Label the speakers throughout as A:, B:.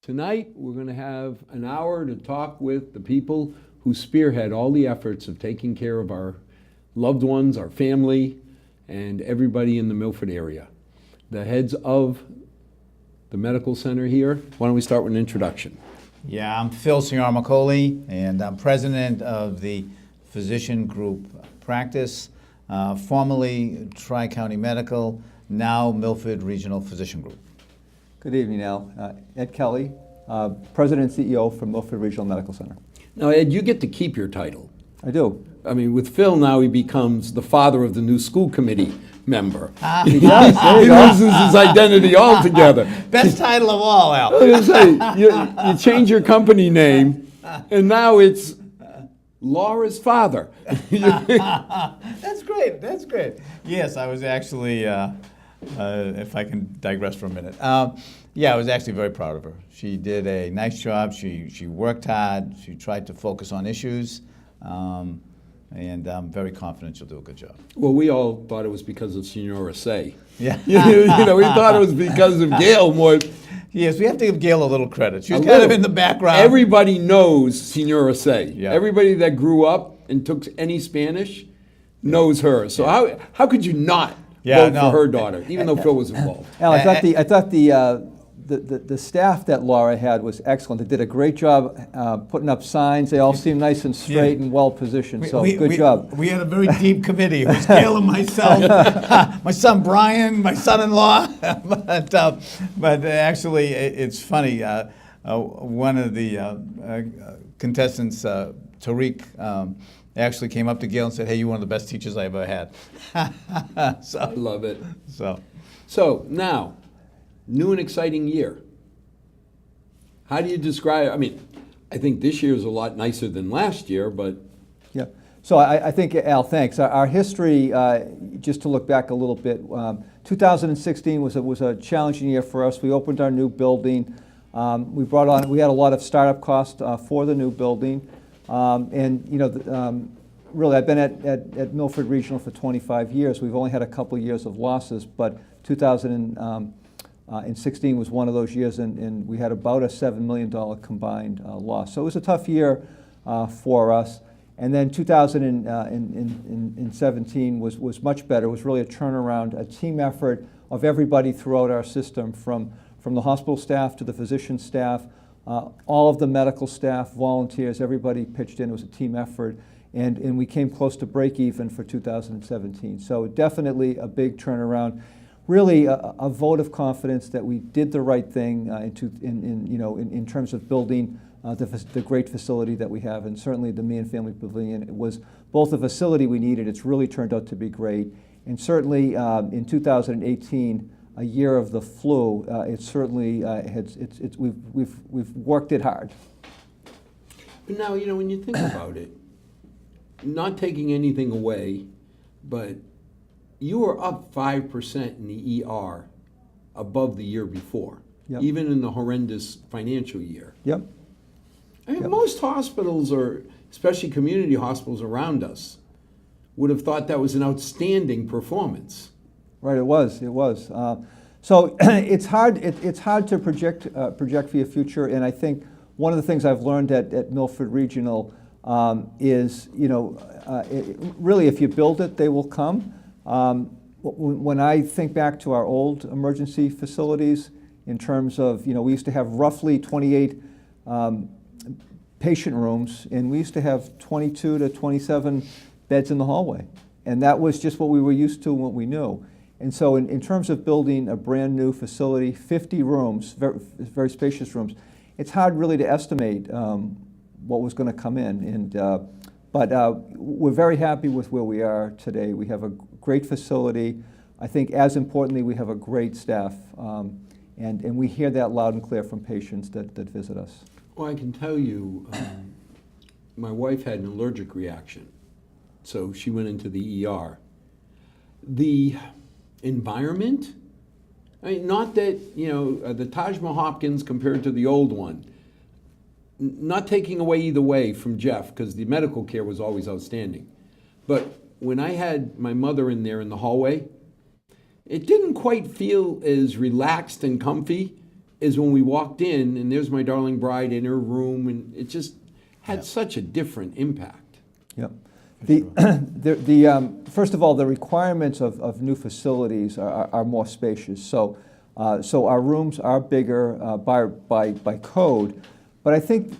A: Tonight, we're going to have an hour to talk with the people who spearhead all the efforts of taking care of our loved ones, our family, and everybody in the Milford area. The heads of the medical center here. Why don't we start with an introduction?
B: Yeah, I'm Phil Ciarmacoli, and I'm president of the physician group practice, formerly Tri-County Medical, now Milford Regional Physician Group.
C: Good evening, Al. Ed Kelly, President and CEO for Milford Regional Medical Center.
A: Now, Ed, you get to keep your title.
C: I do.
A: I mean, with Phil now, he becomes the father of the new school committee member.
C: He does. There
A: He
C: you go.
A: loses his identity altogether.
B: Best title of all, Al.
A: I was going to say, you change your company name, and now it's Laura's father.
B: That's great. That's great. Yes, I was actually, if I can digress for a minute. Yeah, I was actually very proud of her. She did a nice job. She worked hard. She tried to focus on issues. And I'm very confident she'll do a good job.
A: Well, we all thought it was because of Senora Say.
B: Yeah.
A: We thought it was because of Gail more.
B: Yes, we have to give Gail a little credit. She's kind of in the background.
A: Everybody knows Senora Say.
B: Yeah.
A: Everybody that grew up and took any Spanish knows her. So how could you not vote for her daughter, even though Phil was involved?
C: Al, I thought the staff that Laura had was excellent. They did a great job putting up signs. They all seemed nice and straight and well positioned. So good job.
B: We had a very deep committee. It was Gail and myself, my son Brian, my son-in-law. but actually, it's funny. One of the contestants, Tariq, actually came up to Gail and said, "Hey, you're one of the best teachers I ever had." So
A: I love it.
B: So
A: now, new and exciting year. How do you describe? I mean, I think this year is a lot nicer than last year, but
C: Yeah. So I think, Al, thanks. Our history, just to look back a little bit, 2016 was a challenging year for us. We opened our new building. We had a lot of startup costs for the new building. Really, I've been at Milford Regional for 25 years. We've only had a couple of years of losses, but 2016 was one of those years, and we had about a $7 million combined loss. So it was a tough year for us. And then 2017 was much better. It was really a turnaround, a team effort of everybody throughout our system, from the hospital staff to the physician staff, all of the medical staff, volunteers, everybody pitched in. It was a team effort. And we came close to break even for 2017. So definitely a big turnaround. Really a vote of confidence that we did the right thing in terms of building the great facility that we have. And certainly the Me and Family Pavilion, it was both a facility we needed. It's really turned out to be great. And certainly in 2018, a year of the flu, it certainly we've worked it hard.
A: But now, when you think about it, not taking anything away, but you were up 5% in the ER above the year before, even in the horrendous financial year.
C: Yep.
A: I mean, most hospitals, especially community hospitals around us, would have thought that was an outstanding performance.
C: Right, it was. So it's hard to project for your future, and I think one of the things I've learned at Milford Regional is, really if you build it, they will come. When I think back to our old emergency facilities, in terms of, we used to have roughly 28 patient rooms, and we used to have 22 to 27 beds in the hallway. And that was just what we were used to and what we knew. And so in terms of building a brand new facility, 50 rooms, very spacious rooms, it's hard really to estimate what was going to come in. But we're very happy with where we are today. We have a great facility. I think as importantly, we have a great staff. And we hear that loud and clear from patients that visit us.
A: Well, I can tell you, my wife had an allergic reaction, so she went into the ER. The environment, I mean, not that, the Taj Mahal Hopkins compared to the old one, not taking away either way from Jeff, because the medical care was always outstanding. But when I had my mother in there in the hallway, it didn't quite feel as relaxed and comfy is when we walked in, and there's my darling bride in her room, and it just had such a different impact.
C: Yep. First of all, the requirements of new facilities are more spacious. So our rooms are bigger by code. But I think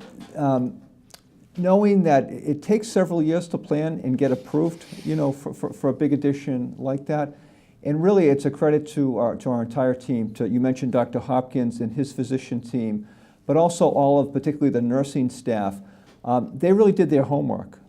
C: knowing that it takes several years to plan and get approved, for a big addition like that, and really it's a credit to our entire team. You mentioned Dr. Hopkins and his physician team, but also all of particularly the nursing staff. They really did their homework.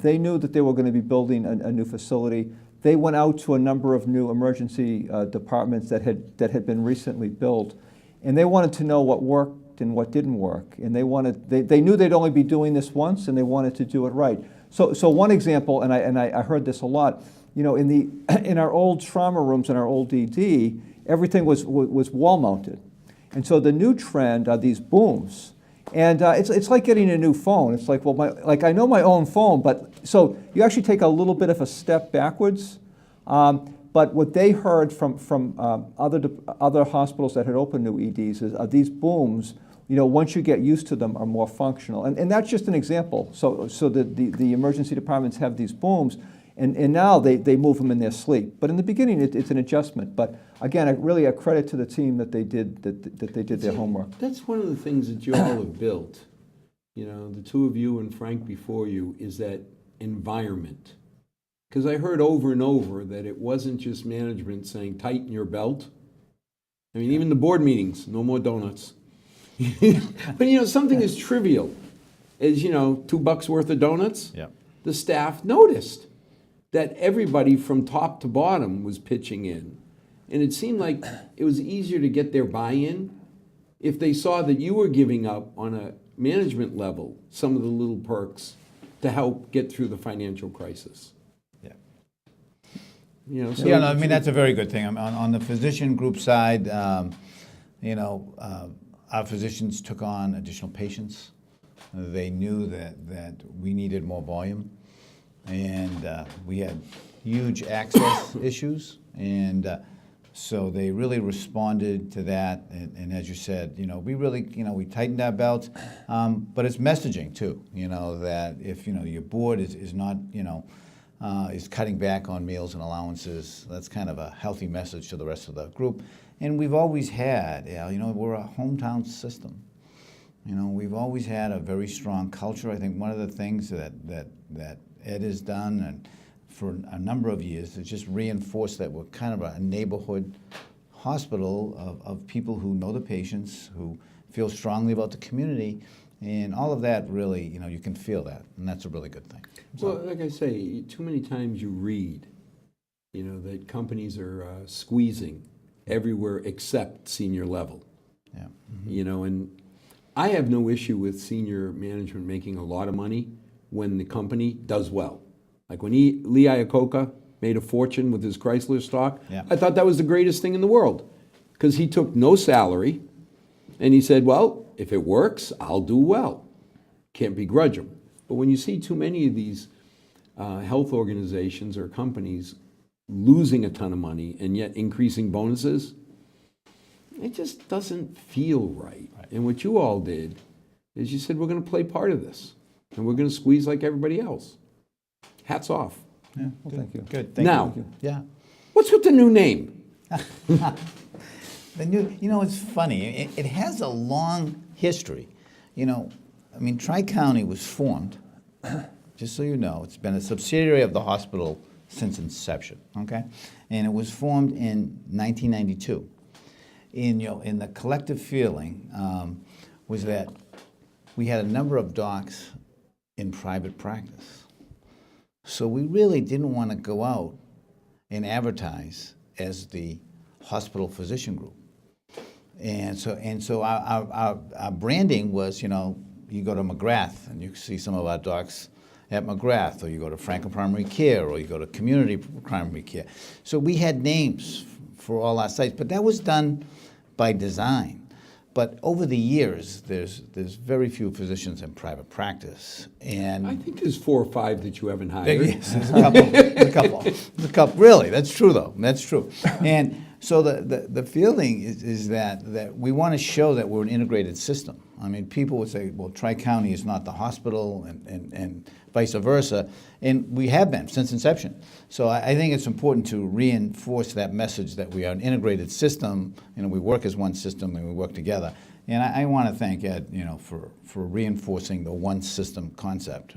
C: They knew that they were going to be building a new facility. They went out to a number of new emergency departments that had been recently built, and they wanted to know what worked and what didn't work. And they knew they'd only be doing this once, and they wanted to do it right. So one example, and I heard this a lot, in our old trauma rooms in our old ED, everything was wall mounted, and so the new trend are these booms. And it's like getting a new phone. It's like, well, I know my own phone, but so you actually take a little bit of a step backwards. But what they heard from other hospitals that had opened new EDs is these booms, once you get used to them, are more functional. And that's just an example. So the emergency departments have these booms, and now they move them in their sleep. But in the beginning, it's an adjustment. But again, really a credit to the team that they did their homework.
A: That's one of the things that you all have built. The two of you and Frank before you, is that environment. Because I heard over and over that it wasn't just management saying, tighten your belt. I mean, even the board meetings, no more donuts. But something as trivial as, $2 worth of donuts.
B: Yeah.
A: The staff noticed that everybody from top to bottom was pitching in. And it seemed like it was easier to get their buy-in if they saw that you were giving up on a management level some of the little perks to help get through the financial crisis.
B: Yeah.
A: So
B: I mean, that's a very good thing. On the physician group side, our physicians took on additional patients. They knew that we needed more volume. And we had huge access issues, and so they really responded to that. And as you said, we really, we tightened our belts, but it's messaging too. That if your board is not, is cutting back on meals and allowances, that's kind of a healthy message to the rest of the group. And we've always had, we're a hometown system. We've always had a very strong culture. I think one of the things that Ed has done, and for a number of years, is just reinforced that we're kind of a neighborhood hospital of people who know the patients, who feel strongly about the community, and all of that really, you can feel that, and that's a really good thing.
A: Well, like I say, too many times you read, that companies are squeezing everywhere except senior level.
B: Yeah.
A: And I have no issue with senior management making a lot of money when the company does well. Like when Lee Iacocca made a fortune with his Chrysler stock,
B: Yeah.
A: I thought that was the greatest thing in the world, because he took no salary, and he said, well, if it works, I'll do well. Can't begrudge him. But when you see too many of these health organizations or companies losing a ton of money and yet increasing bonuses, it just doesn't feel right. And what you all did is you said, we're going to play part of this, and we're going to squeeze like everybody else. Hats off.
C: Yeah, well, thank you.
B: Good.
A: Now,
B: Thank you. Yeah.
A: what's with the new name?
B: The new, it's funny. It has a long history. Tri-County was formed, just so you know, it's been a subsidiary of the hospital since inception, okay? And it was formed in 1992. In the collective feeling was that we had a number of docs in private practice. So we really didn't want to go out and advertise as the hospital physician group. And so our branding was, you go to McGrath and you see some of our docs at McGrath, or you go to Franklin Primary Care, or you go to Community Primary Care. So we had names for all our sites, but that was done by design. But over the years, there's very few physicians in private practice, and
A: I think there's 4 or 5 that you haven't hired.
B: yes, there's a couple. There's a couple. Really, that's true though. That's true. And So the feeling is that we want to show that we're an integrated system. I mean, people would say, well, Tri-County is not the hospital and vice versa, and we have been since inception. So I think it's important to reinforce that message that we are an integrated system, we work as one system and we work together. And I want to thank Ed, for reinforcing the one system concept,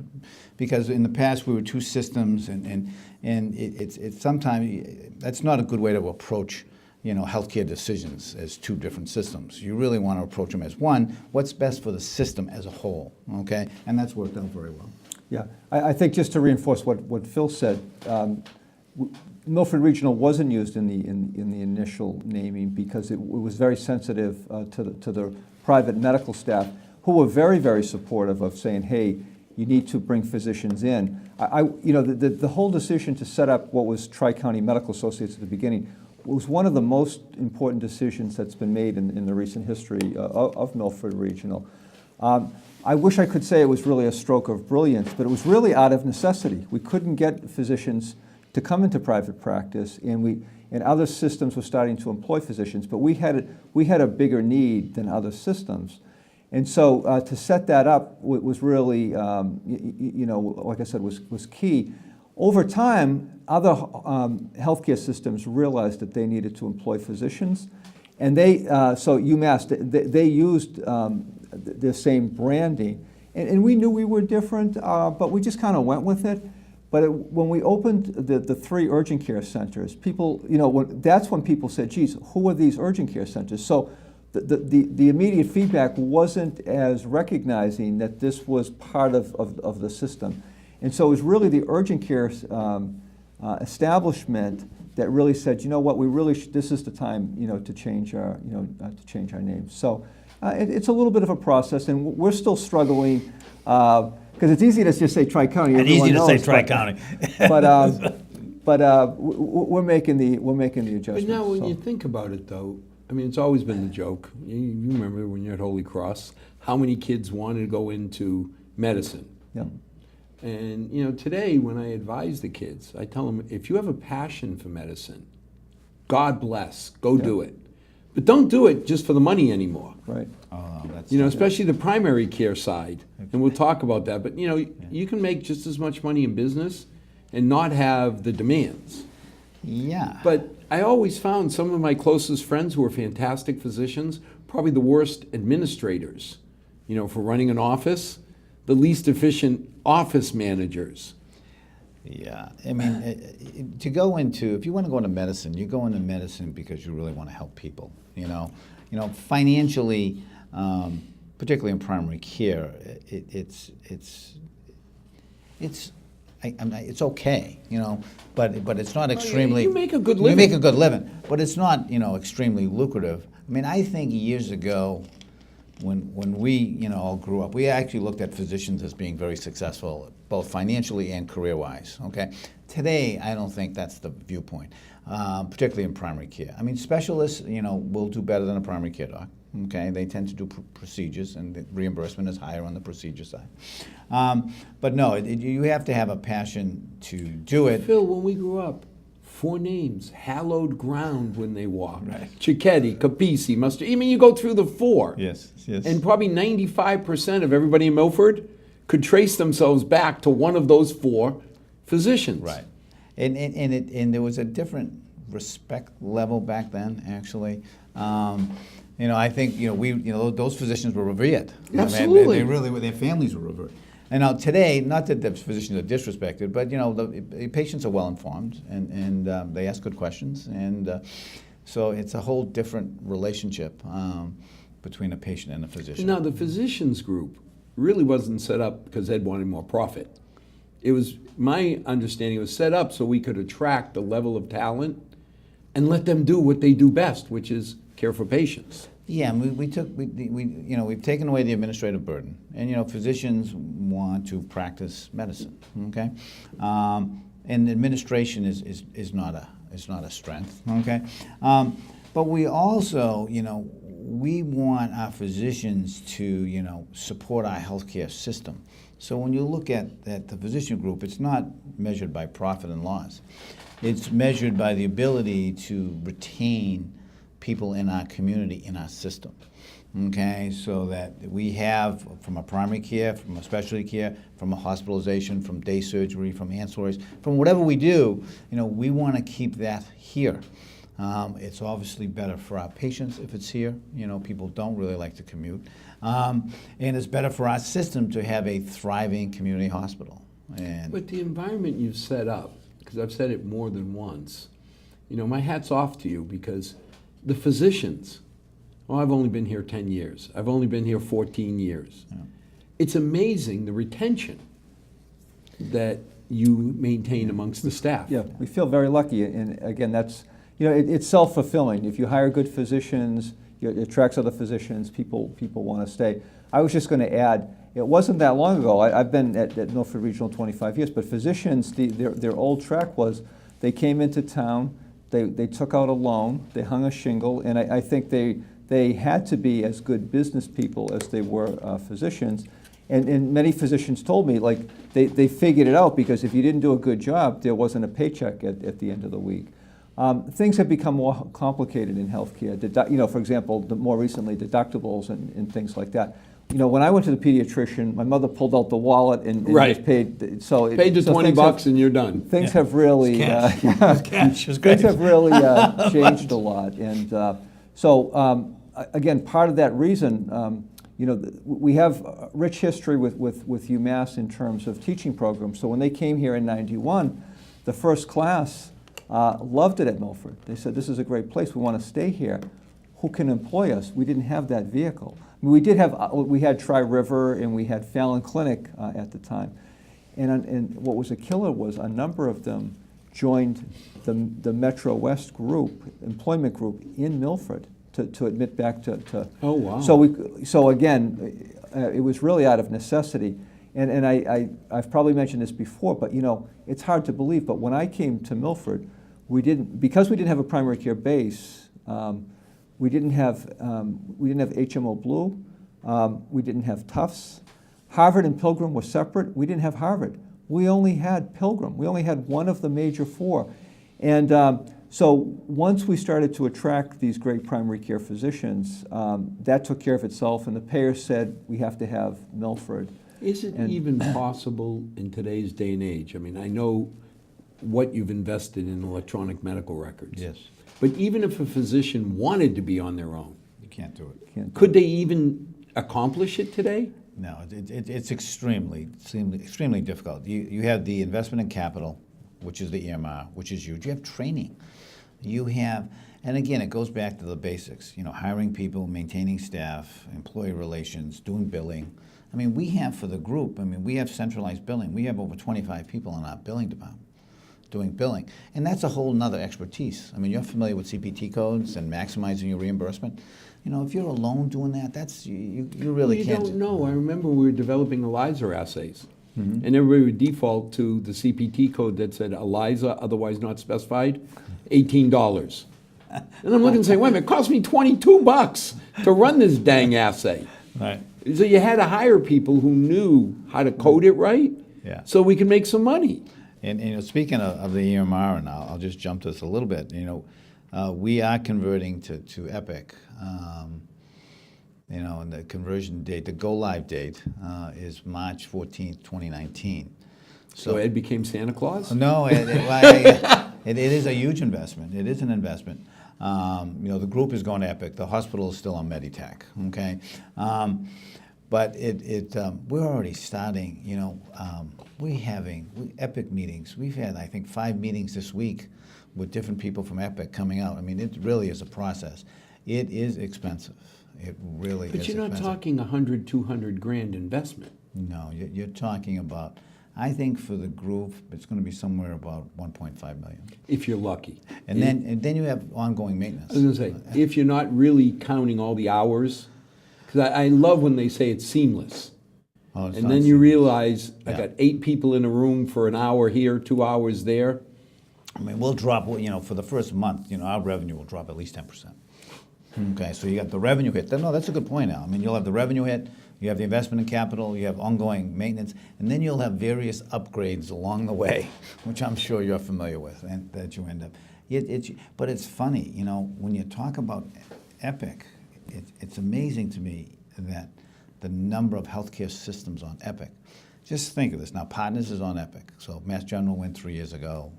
B: because in the past we were two systems, and it's sometimes that's not a good way to approach healthcare decisions as two different systems. You really want to approach them as one. What's best for the system as a whole? Okay, and that's worked out very well.
C: Yeah, I think just to reinforce what Phil said, Milford Regional wasn't used in the initial naming because it was very sensitive to the private medical staff, who were very, very supportive of saying, hey, you need to bring physicians in. The whole decision to set up what was Tri-County Medical Associates at the beginning was one of the most important decisions that's been made in the recent history of Milford Regional. I wish I could say it was really a stroke of brilliance, but it was really out of necessity. We couldn't get physicians to come into private practice, and other systems were starting to employ physicians, but we had a bigger need than other systems. And so to set that up was really, like I said, was key. Over time, other healthcare systems realized that they needed to employ physicians, and so UMass, they used the same branding, and we knew we were different, but we just kind of went with it. But when we opened the 3 urgent care centers, people, that's when people said, geez, who are these urgent care centers? So the immediate feedback wasn't as recognizing that this was part of the system. And so it was really the urgent care establishment that really said, you know what, this is the time, to change our name. So it's a little bit of a process, and we're still struggling, because it's easy to just say Tri-County.
B: And easy to say Tri-County.
C: But we're making the adjustments.
A: But now, when you think about it, though, I mean, it's always been the joke. You remember when you're at Holy Cross, how many kids wanted to go into medicine?
C: Yeah.
A: And today, when I advise the kids, I tell them, if you have a passion for medicine, God bless, go do it. But don't do it just for the money anymore.
C: Right.
B: Oh, that's
A: Especially the primary care side, and we'll talk about that. But you can make just as much money in business and not have the demands.
B: Yeah.
A: But I always found some of my closest friends who were fantastic physicians, probably the worst administrators, for running an office, the least efficient office managers.
B: Yeah, I mean, if you want to go into medicine, you go into medicine because you really want to help people. Financially, particularly in primary care, it's okay, but it's not extremely.
A: You make a good living.
B: You make a good living, but it's not extremely lucrative. I mean, I think years ago, when we all grew up, we actually looked at physicians as being very successful, both financially and career-wise. Okay, today I don't think that's the viewpoint, particularly in primary care. I mean, specialists, will do better than a primary care doc. Okay, they tend to do procedures, and the reimbursement is higher on the procedure side. But no, you have to have a passion to do it.
A: Phil, when we grew up, 4 names, hallowed ground when they walk. Right. Cicchetti, Capisi, Mustard. I mean, you go through the 4.
B: Yes.
A: And probably 95% of everybody in Milford could trace themselves back to one of those 4 physicians.
B: Right. And there was a different respect level back then, actually. I think those physicians were revered.
A: Absolutely.
B: They really were. Their families were revered. And now today, not that the physicians are disrespected, but the patients are well informed and they ask good questions, and so it's a whole different relationship between a patient and a physician.
A: Now, the physicians group really wasn't set up because Ed wanted more profit. It was, my understanding, it was set up so we could attract a level of talent and let them do what they do best, which is care for patients.
B: Yeah, and we've taken away the administrative burden, and physicians want to practice medicine. Okay, and administration is not a strength. Okay, but we also we want our physicians to support our healthcare system. So when you look at the physician group, it's not measured by profit and loss. it's measured by the ability to retain people in our community, in our system. Okay, so that we have from a primary care, from a specialty care, from a hospitalization, from day surgery, from ancillaries, from whatever we do, we want to keep that here. It's obviously better for our patients if it's here. People don't really like to commute. And it's better for our system to have a thriving community hospital.
A: But the environment you've set up, because I've said it more than once, my hat's off to you, because the physicians, I've only been here 10 years. I've only been here 14 years. Yeah. It's amazing the retention that you maintain amongst the staff.
C: Yeah, we feel very lucky, and again, that's, it's self-fulfilling. If you hire good physicians, it attracts other physicians, people want to stay. I was just going to add, it wasn't that long ago, I've been at Milford Regional 25 years, but physicians, their old track was they came into town, they took out a loan, they hung a shingle, and I think they had to be as good business people as they were physicians. And many physicians told me, like, they figured it out, because if you didn't do a good job, there wasn't a paycheck at the end of the week. Things have become more complicated in healthcare. For example, more recently, deductibles and things like that. When I went to the pediatrician, my mother pulled out the wallet and just paid. Paid
A: the $20 and you're done.
C: Things have really things have really changed a lot. And again, part of that reason, we have a rich history with UMass in terms of teaching programs. So when they came here in '91, the first class loved it at Milford. They said, "This is a great place. We want to stay here. Who can employ us?" We didn't have that vehicle. We had Tri-River and we had Fallon Clinic at the time. And what was a killer was a number of them joined the Metro West group, employment group in Milford to admit back to.
A: Oh, wow.
C: So again, it was really out of necessity. And I've probably mentioned this before, but it's hard to believe, but when I came to Milford, because we didn't have a primary care base, we didn't have HMO Blue, we didn't have Tufts. Harvard and Pilgrim were separate. We didn't have Harvard. We only had Pilgrim. We only had one of the major four. And so once we started to attract these great primary care physicians, that took care of itself, and the payers said, we have to have Milford.
A: Is it even possible in today's day and age? I mean, I know what you've invested in electronic medical records.
B: Yes.
A: But even if a physician wanted to be on their own,
B: you can't do it.
A: Could they even accomplish it today?
B: No, it's extremely difficult. You have the investment in capital, which is the EMR, which is huge. You have training. You have, and again, it goes back to the basics. Hiring people, maintaining staff, employee relations, doing billing. I mean, we have for the group, we have centralized billing. We have over 25 people in our billing department doing billing. And that's a whole nother expertise. You're familiar with CPT codes and maximizing your reimbursement. If you're alone doing that, you really can't.
A: You don't know. I remember we were developing ELISA assays. Mm-hmm. And everybody would default to the CPT code that said ELISA, otherwise not specified, $18. And I'm looking and saying, wait a minute, it cost me $22 to run this dang assay.
B: Right.
A: So you had to hire people who knew how to code it right, so we could make some money.
B: And speaking of the EMR, and I'll just jump to this a little bit. We are converting to Epic. And the conversion date, the go live date, is March 14th, 2019.
A: So Ed became Santa Claus?
B: No, it is a huge investment. It is an investment. The group is going to Epic. The hospital is still on Meditech. Okay. But we're already starting, we're having Epic meetings. We've had, I think, 5 meetings this week with different people from Epic coming out. It really is a process. It is expensive. It really is expensive.
A: But you're not talking $100, $200,000 investment.
B: No, you're talking about, I think for the group, it's going to be somewhere about $1.5 million.
A: If you're lucky.
B: And then you have ongoing maintenance.
A: I was going to say, if you're not really counting all the hours, because I love when they say it's seamless. And then you realize I got 8 people in a room for an hour here, 2 hours there.
B: We'll drop, for the first month, our revenue will drop at least 10%. Okay, so you got the revenue hit. No, that's a good point, Al. You'll have the revenue hit, You have the investment in capital, you have ongoing maintenance, and then you'll have various upgrades along the way, which I'm sure you're familiar with, and that you end up. But it's funny, you know, when you talk about Epic, it's amazing to me that the number of healthcare systems on Epic. Just think of this. Now, Partners is on Epic. So Mass General went 3 years ago.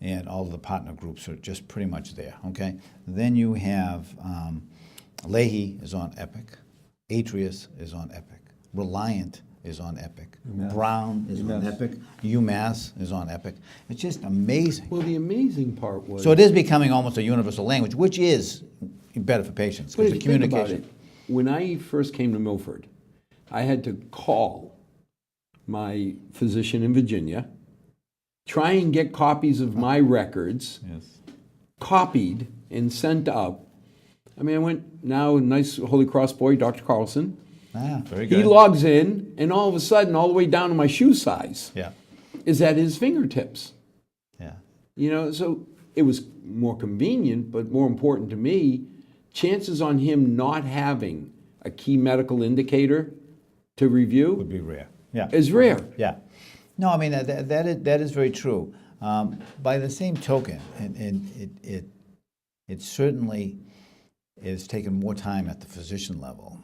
B: And all of the partner groups are just pretty much there, okay? Then you have Leahy is on Epic. Atrius is on Epic. Reliant is on Epic.
C: UMass.
B: Brown is on
C: UMass.
B: Epic. UMass is on Epic. It's just amazing.
A: Well, the amazing part was...
B: So it is becoming almost a universal language, which is better for patients
A: But
B: because
A: if
B: the
A: you think about
B: communication.
A: it, when I first came to Milford, I had to call my physician in Virginia, try and get copies of my records,
B: Yes.
A: copied and sent up. I mean, I went now, nice Holy Cross boy, Dr. Carlson.
B: Ah, very good.
A: He logs in, and all of a sudden, all the way down to my shoe size
B: Yeah,
A: is at his fingertips.
B: yeah.
A: You know, so it was more convenient, but more important to me, chances on him not having a key medical indicator to
B: Would
A: review
B: be rare. Yeah.
A: is rare.
B: Yeah. No, I mean, that is very true. By the same token, and it certainly is taking more time at the physician level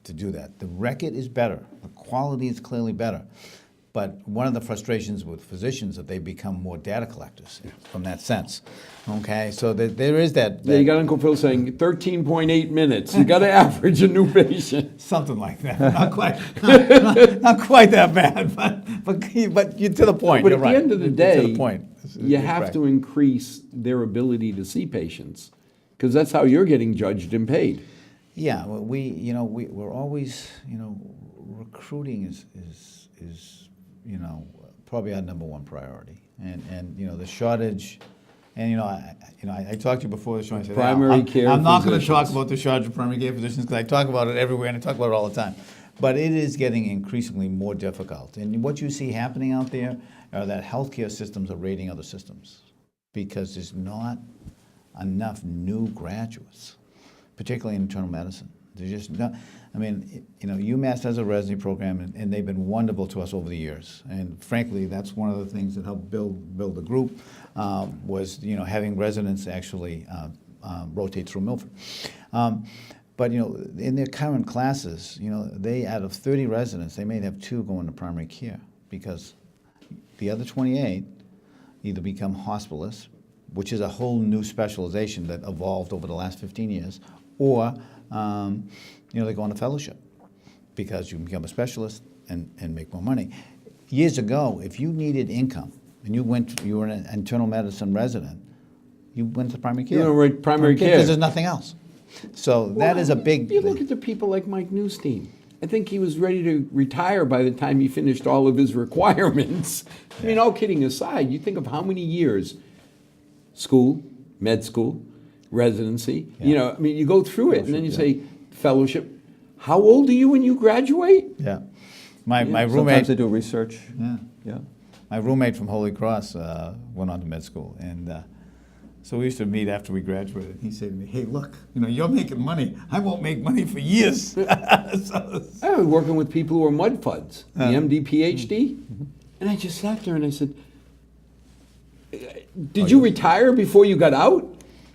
B: to do that. The record is better. The quality is clearly better. But one of the frustrations with physicians is that they become more data collectors from that sense. Okay, so there is that.
A: Yeah, you got Uncle Phil saying 13.8 minutes. You got to average a new patient.
B: Something like that. Not quite, not quite that bad, but you're to the point.
A: But
B: You're
A: at
B: right.
A: the end of the
B: You're
A: day,
B: to the point.
A: you have to increase their ability to see patients because that's how you're getting judged and paid.
B: Yeah, well, we're always, recruiting is probably our number one priority, and the shortage, and I talked to you before the show. I said,
A: Primary care
B: I'm not going to
A: physicians.
B: talk about the shortage of primary care physicians because I talk about it everywhere and I talk about it all the time, but it is getting increasingly more difficult. And what you see happening out there are that healthcare systems are raiding other systems because there's not enough new graduates, particularly in internal medicine. There's just not. I mean, UMass has a residency program, and they've been wonderful to us over the years. And frankly, that's one of the things that helped build the group was having residents actually rotate through Milford. But in their current classes, they out of 30 residents, they may have 2 going to primary care because the other 28 either become hospitalists, which is a whole new specialization that evolved over the last 15 years, or they go on a fellowship because you can become a specialist and make more money. Years ago, if you needed income and you were an internal medicine resident, you went to primary care.
A: You went primary care.
B: Because there's nothing else. So that is a big.
A: You look at the people like Mike Newstein. I think he was ready to retire by the time he finished all of his requirements. I mean, all kidding aside, you think of how many years, school, med school, residency,
B: Yeah.
A: you go through it and then you
C: Fellowship,
A: say, fellowship. How old are you when you graduate?
B: Yeah. My
C: Sometimes
B: roommate.
C: they do research.
B: Yeah.
C: Yeah.
B: My roommate from Holy Cross went on to med school, and so we used to meet after we graduated. He said to me, "Hey, look, you're making money. I won't make money for years."
A: I was working with people who were mud fuds, the MD, PhD, and I just sat there and I said, did you retire before you got out?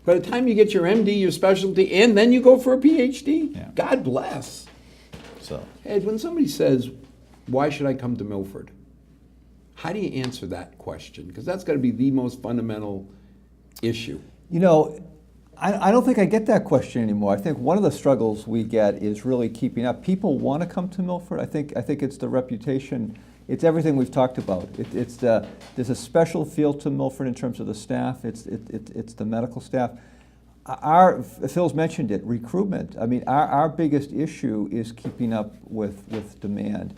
A: By the time you get your MD, your specialty, and then you go for a PhD?
B: Yeah.
A: God bless.
B: So
A: Ed, when somebody says, why should I come to Milford? How do you answer that question? Because that's got to be the most fundamental issue.
C: I don't think I get that question anymore. I think one of the struggles we get is really keeping up. People want to come to Milford. I think it's the reputation. It's everything we've talked about. There's a special feel to Milford in terms of the staff. It's the medical staff. Phil's mentioned it, recruitment. I mean, our biggest issue is keeping up with demand.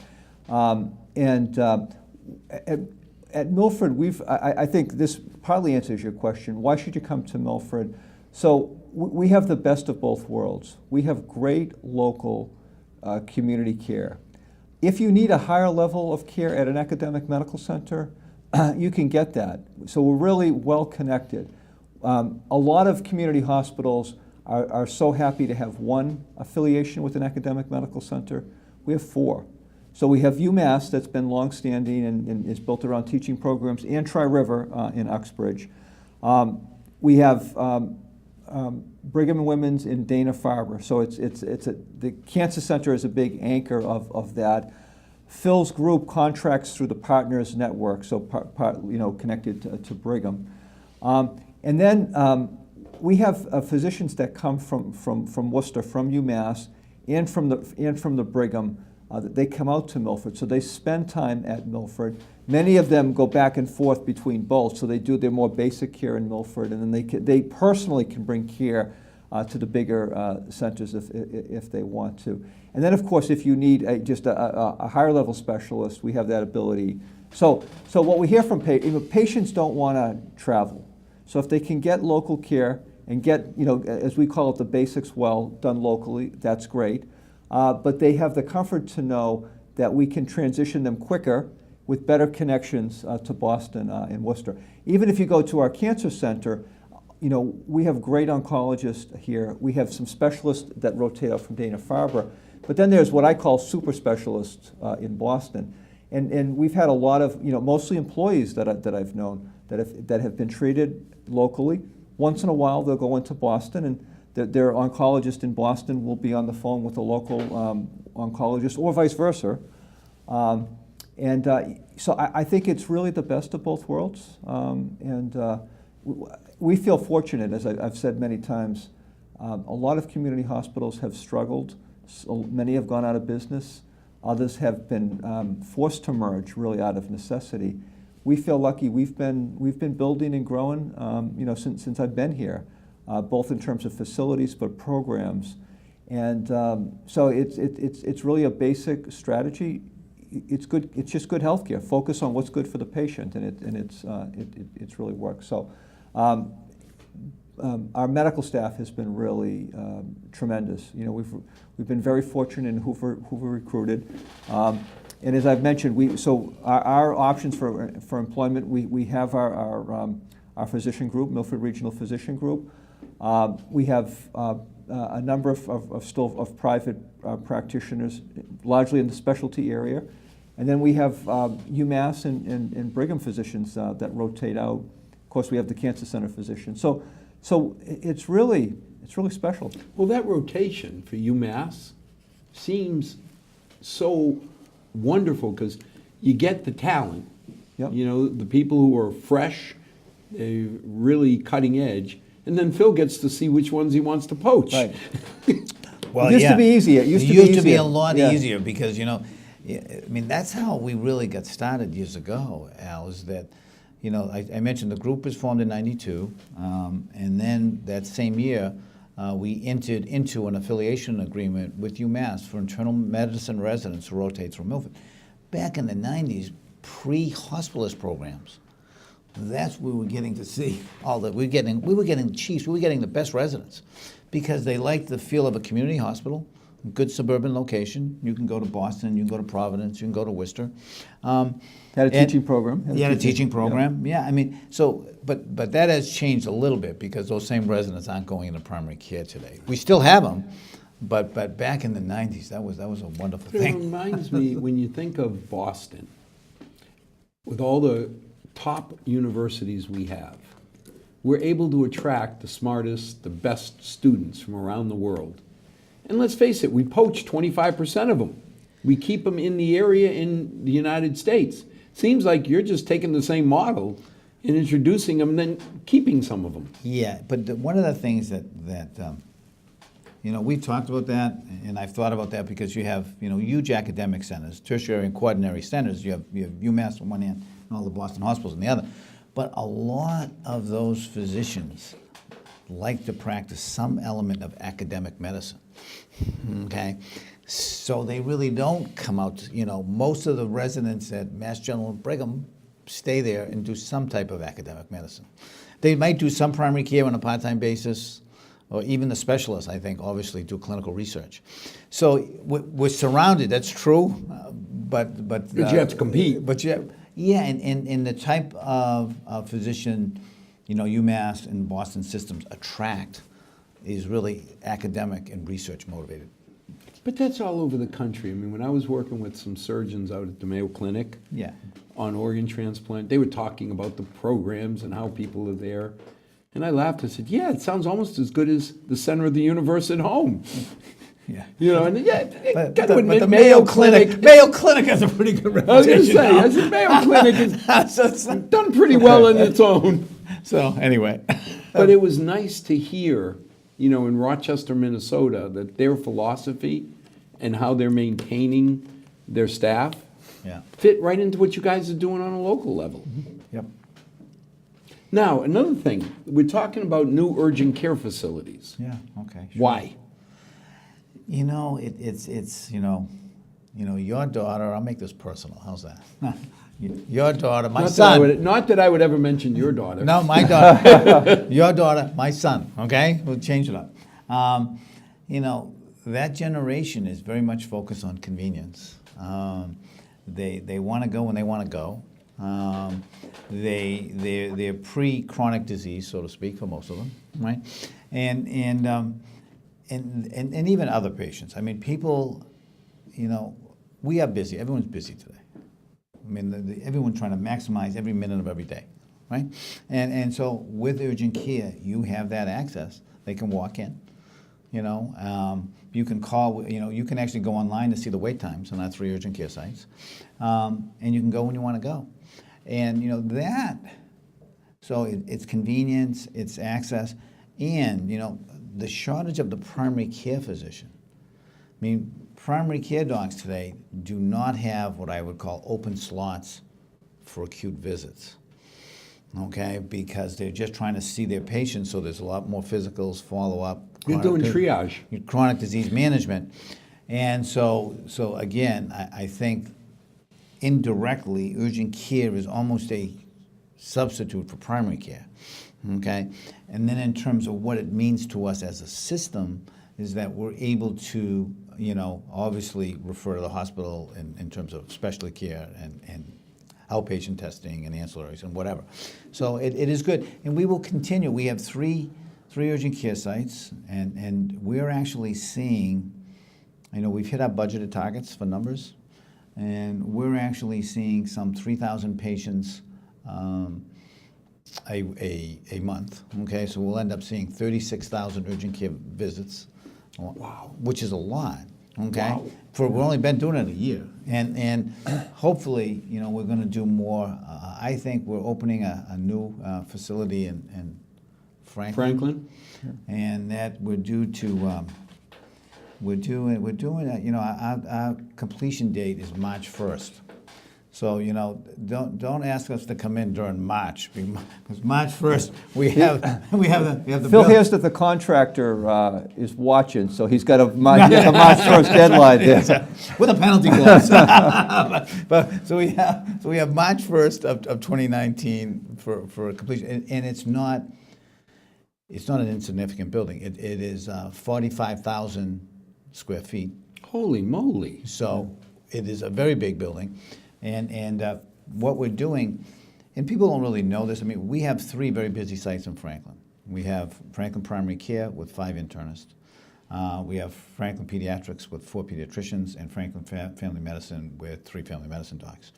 C: At Milford, I think this partly answers your question. Why should you come to Milford? So we have the best of both worlds. We have great local community care. If you need a higher level of care at an academic medical center, you can get that. So we're really well connected. A lot of community hospitals are so happy to have one affiliation with an academic medical center. We have 4. So we have UMass that's been longstanding and is built around teaching programs, and Tri-River in Uxbridge. We have Brigham and Women's in Dana-Farber. So the Cancer Center is a big anchor of that. Phil's group contracts through the Partners Network, so connected to Brigham. And then we have physicians that come from Worcester, from UMass, and from the Brigham. They come out to Milford, so they spend time at Milford. Many of them go back and forth between both, so they do their more basic care in Milford, and then they personally can bring care to the bigger centers if they want to. And then, of course, if you need just a higher level specialist, we have that ability. So what we hear from patients don't want to travel. So if they can get local care and get, as we call it, the basics well done locally, that's great. But they have the comfort to know that we can transition them quicker with better connections to Boston and Worcester. Even if you go to our cancer center, we have great oncologists here. We have some specialists that rotate out from Dana-Farber. But then there's what I call super specialists in Boston. And we've had a lot of, mostly employees that I've known that have been treated locally. Once in a while, they'll go into Boston, and their oncologist in Boston will be on the phone with a local oncologist, or vice versa. So I think it's really the best of both worlds. We feel fortunate, as I've said many times. A lot of community hospitals have struggled. So many have gone out of business. Others have been forced to merge, really out of necessity. We feel lucky. We've been building and growing, since I've been here, both in terms of facilities but programs. And so it's really a basic strategy. It's good. It's just good healthcare. Focus on what's good for the patient, and it's really worked. So. Our medical staff has been really tremendous. We've been very fortunate in who we recruited, and as I've mentioned, our options for employment. We have our physician group, Milford Regional Physician Group. We have a number of private practitioners, largely in the specialty area, and then we have UMass and Brigham physicians that rotate out. Of course, we have the Cancer Center physicians. So it's really special.
A: Well, that rotation for UMass seems so wonderful because you get the talent.
C: Yep.
A: The people who are fresh, really cutting edge, and then Phil gets to see which ones he wants to poach.
C: Right.
B: Well,
C: it used to be easier. It used to be
B: a lot
C: Yeah.
B: easier because, that's how we really got started years ago, Al, is that, I mentioned the group was formed in '92, and then that same year, we entered into an affiliation agreement with UMass for internal medicine residents who rotate through Milford. Back in the '90s, pre-hospitalist programs, that's where we were getting to see all that. We were getting chiefs, we were getting the best residents because they liked the feel of a community hospital, good suburban location. You can go to Boston, you can go to Providence, you can go to Worcester.
C: Had a teaching program.
B: Had a teaching program. Yeah, but that has changed a little bit because those same residents aren't going into primary care today. We still have them, but back in the '90s, that was a wonderful
A: It
B: thing.
A: reminds me, when you think of Boston, with all the top universities we have, we're able to attract the smartest, the best students from around the world. And let's face it, we poach 25% of them. We keep them in the area in the United States. Seems like you're just taking the same model and introducing them and then keeping some of them.
B: Yeah, but one of the things that we've talked about that, and I've thought about that because you have, huge academic centers, tertiary and quaternary centers. You have UMass on one hand and all the Boston hospitals on the other. But a lot of those physicians like to practice some element of academic medicine, okay? So they really don't come out, most of the residents at Mass General and Brigham stay there and do some type of academic medicine. They might do some primary care on a part-time basis, or even the specialists, I think, obviously do clinical research. So we're surrounded, that's true, but
A: you have to compete.
B: And the type of physician, UMass and Boston systems attract is really academic and research motivated.
A: But that's all over the country. I mean, when I was working with some surgeons out at the Mayo Clinic
B: Yeah.
A: on organ transplant, they were talking about the programs and how people are there. And I laughed. I said, yeah, it sounds almost as good as the center of the universe at home.
B: Yeah.
A: You know, and yeah,
B: But
A: got to
B: the
A: admit,
B: Mayo Clinic has a pretty good
A: I was going to
B: reputation.
A: say,
B: now.
A: I said, Mayo Clinic has
B: So it's-
A: done pretty well on its own.
B: So anyway,
A: But it was nice to hear, you know, in Rochester, Minnesota, that their philosophy and how they're maintaining their staff
B: yeah.
A: fit right into what you guys are doing on a local level.
B: Yep.
A: Now, another thing, we're talking about new urgent care facilities.
B: Yeah. Okay. Sure.
A: Why?
B: You know, it's you know, your daughter. I'll make this personal. How's that? Your daughter, my son.
A: Not that I would ever mention your daughter.
B: No, my daughter. Your daughter, my son. Okay, we'll change it up. You know, that generation is very much focused on convenience. They want to go when they want to go. They're pre-chronic disease, so to speak, for most of them, right? And even other patients. I mean, people, you know, we are busy. Everyone's busy today. I mean, everyone's trying to maximize every minute of every day, right? And so with urgent care, you have that access. They can walk in, you know. You can call, you know, you can actually go online to see the wait times on our 3 urgent care sites. And you can go when you want to go. And, you know, that, so it's convenience, it's access, and, you know, the shortage of the primary care physician. I mean, primary care docs today do not have what I would call open slots for acute visits, okay? Because they're just trying to see their patients, so there's a lot more physicals, follow-up.
A: You're doing triage.
B: Chronic disease management. And so again, I think indirectly, urgent care is almost a substitute for primary care, okay? And then in terms of what it means to us as a system is that we're able to, you know, obviously refer to the hospital in terms of specialty care and outpatient testing and ancillaries and whatever. So it is good. And we will continue. We have three urgent care sites, and we're actually seeing, you know, we've hit our budgeted targets for numbers, and we're actually seeing some 3,000 patients a month, okay? So we'll end up seeing 36,000 urgent care visits. Wow. Which is a lot, okay?
A: Wow.
B: We've only been doing it a year. And hopefully, you know, we're going to do more. I think we're opening a new facility in Franklin. And that we're due to, we're doing, you know, our completion date is March 1st. So, you know, don't ask us to come in during March, because March 1st, we have the
C: Phil
B: bill.
C: hears that the contractor is watching, so he's got a March 1st deadline there.
B: With a penalty clause. So we have March 1st of 2019 for completion, and it's not an insignificant building. It is 45,000 square feet.
A: Holy moly.
B: So it is a very big building, and what we're doing, and people don't really know this. I mean, we have 3 very busy sites in Franklin. We have Franklin Primary Care with 5 internists. We have Franklin Pediatrics with 4 pediatricians, and Franklin Family Medicine with 3 family medicine docs.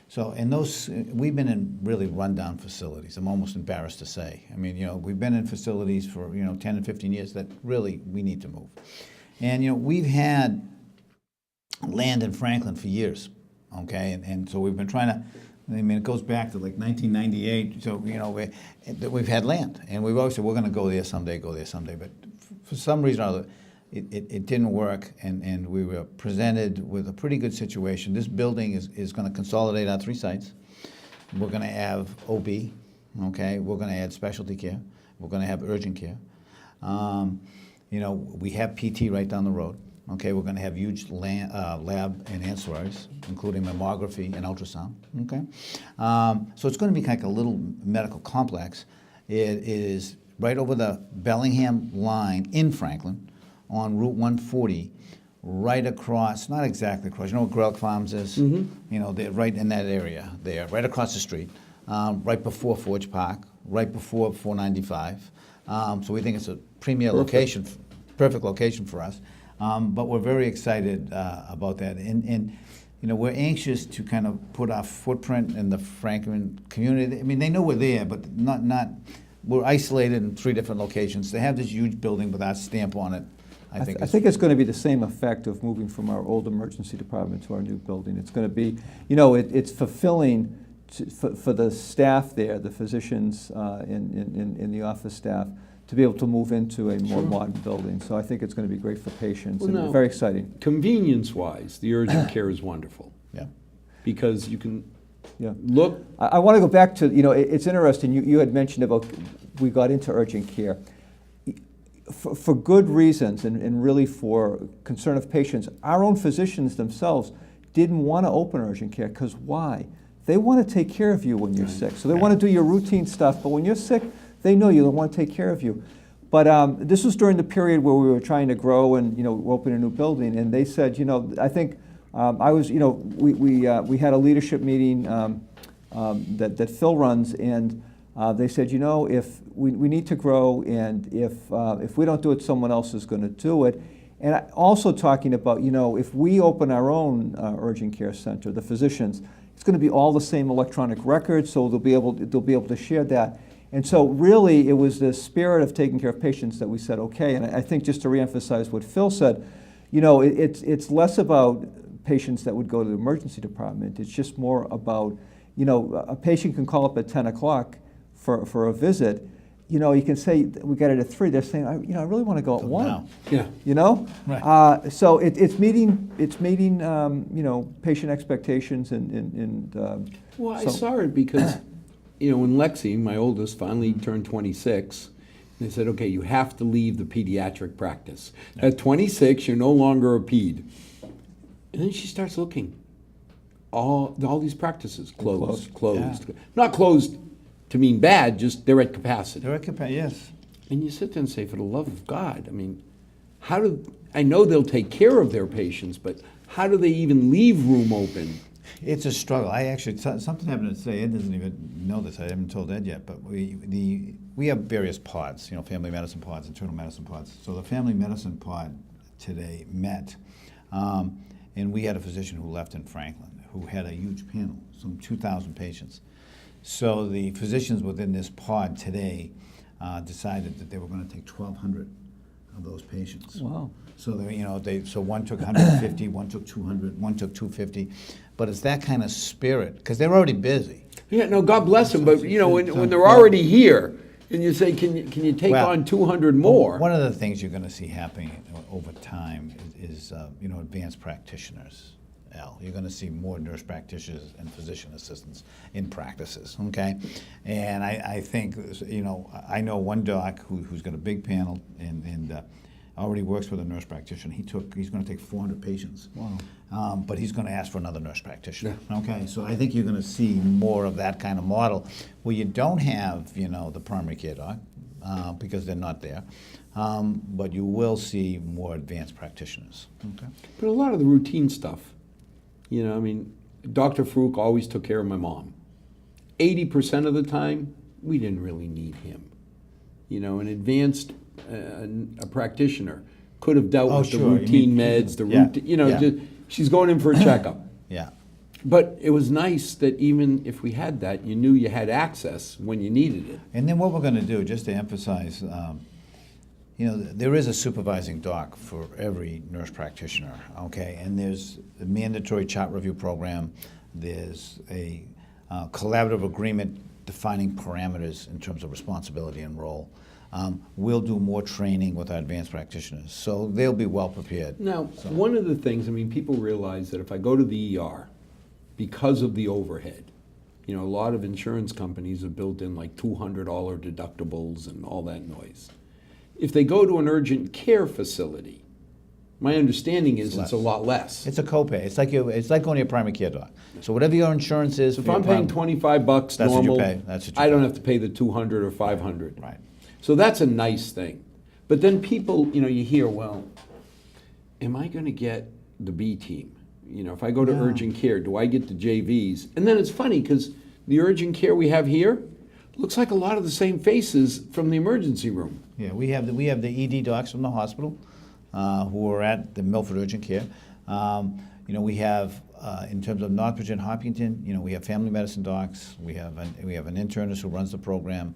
B: So, and those, we've been in really rundown facilities. I'm almost embarrassed to say. I mean, you know, we've been in facilities for, you know, 10 and 15 years that really we need to move. And, you know, we've had land in Franklin for years, okay? And so we've been trying to, I mean, it goes back to like 1998. So, you know, we've had land. And we've always said, we're going to go there someday. But for some reason or other, it didn't work, and we were presented with a pretty good situation. This building is going to consolidate our 3 sites. We're going to have OB, okay? We're going to add specialty care. We're going to have urgent care. You know, we have PT right down the road. Okay, we're going to have huge lab and ancillaries, including mammography and ultrasound. Okay, so it's going to be like a little medical complex. It is right over the Bellingham line in Franklin, on Route 140, right across, not exactly across, you know where Grelk Farms is? Mm-hmm. You know, they're right in that area there, right across the street, right before Forge Park, right before 495. So we think it's a premier location, perfect location for us. But we're very excited about that. And you know, we're anxious to kind of put our footprint in the Franklin community. I mean, they know we're there, but not we're isolated in 3 different locations. They have this huge building with our stamp on it.
C: I think it's going to be the same effect of moving from our old emergency department to our new building. It's going to be, you know, it's fulfilling for the staff there, the physicians in the office staff, to be able to move into a more modern building. So I think it's going to be great for patients,
A: Well,
C: and
A: now,
C: very exciting.
A: Convenience-wise, the urgent care is wonderful
B: Yeah.
A: because you can
C: Yeah.
A: look.
C: I want to go back to, you know, it's interesting, you had mentioned about we got into urgent care. For good reasons and really for concern of patients, our own physicians themselves didn't want to open urgent care because why? They want to take care of you when you're sick. So they want to do your routine stuff, but when you're sick, they know you, they want to take care of you. But this was during the period where we were trying to grow and, you know, open a new building, and they said, you know, I think I was, you know, we had a leadership meeting that Phil runs, and they said, you know, if we need to grow, and if we don't do it, someone else is going to do it. And also talking about, you know, if we open our own urgent care center, the physicians, it's going to be all the same electronic records, so they'll be able to share that. And so really, it was the spirit of taking care of patients that we said, okay. And I think just to reemphasize what Phil said, you know, it's less about patients that would go to the emergency department. It's just more about, you know, a patient can call up at 10 o'clock for a visit. You know, you can say, we got it at 3. They're saying, you know, I really want to go at 1.
B: Now.
A: Yeah.
C: You know?
B: Right.
C: So it's meeting you know, patient expectations and
A: Well, I
C: so-
A: saw it because, you know, when Lexi, my oldest, finally turned 26, they said, okay, you have to leave the pediatric practice. At 26, you're no longer a ped. And then she starts looking. All these practices, closed.
B: Yeah.
A: Not closed to mean bad, just they're at capacity.
B: Direct compare, yes.
A: And you sit there and say, for the love of God, I mean, I know they'll take care of their patients, but how do they even leave room open?
B: It's a struggle. I actually, something happened today. Ed doesn't even know this. I haven't told Ed yet, but we have various pods, you know, family medicine pods, internal medicine pods. So the family medicine pod today met, and we had a physician who left in Franklin who had a huge panel, some 2,000 patients. So the physicians within this pod today decided that they were going to take 1,200 of those patients.
C: Wow.
B: So they, you know, so one took 150, one took 200, one took 250, but it's that kind of spirit because they're already busy.
A: Yeah, no, God bless them, but, you know, when they're already here, and you say, can you take on 200 more?
B: One of the things you're going to see happening over time is you know, advanced practitioners. Al, you're going to see more nurse practitioners and physician assistants in practices, okay? And I think, you know, I know one doc who's got a big panel and already works with a nurse practitioner. He's going to take 400 patients. Wow. But he's going to ask for another nurse practitioner. Yeah. Okay, so I think you're going to see more of that kind of model where you don't have, you know, the primary care doc because they're not there. But you will see more advanced practitioners. Okay.
A: But a lot of the routine stuff, you know, I mean, Dr. Farouk always took care of my mom. 80% of the time, we didn't really need him. You know, an advanced a practitioner could have dealt with the routine meds, the routine, you know, just, she's going in for a checkup.
B: Yeah.
A: But it was nice that even if we had that, you knew you had access when you needed it.
B: And then what we're going to do, just to emphasize, you know, there is a supervising doc for every nurse practitioner, okay? And there's a mandatory chart review program. There's a collaborative agreement defining parameters in terms of responsibility and role. We'll do more training with our advanced practitioners, so they'll be well prepared.
A: Now, one of the things, I mean, people realize that if I go to the ER, because of the overhead, you know, a lot of insurance companies have built in like $200 deductibles and all that noise. If they go to an urgent care facility, my understanding is it's a lot less.
B: It's a copay. It's like going to your primary care doc. So whatever your insurance is,
A: So if I'm paying $25
B: that's
A: normal,
B: what you pay. That's what you
A: I don't
B: pay.
A: have to pay the $200 or $500.
B: Right.
A: So that's a nice thing. But then people, you know, you hear, well, am I going to get the B team? You know, if I go to urgent care, do I get the JVs? And then it's funny because the urgent care we have here, looks like a lot of the same faces from the emergency room.
B: Yeah, we have the ED docs from the hospital who are at the Milford Urgent Care. We have in terms of Northbridge and Hopkinton, we have family medicine docs. We have an internist who runs the program.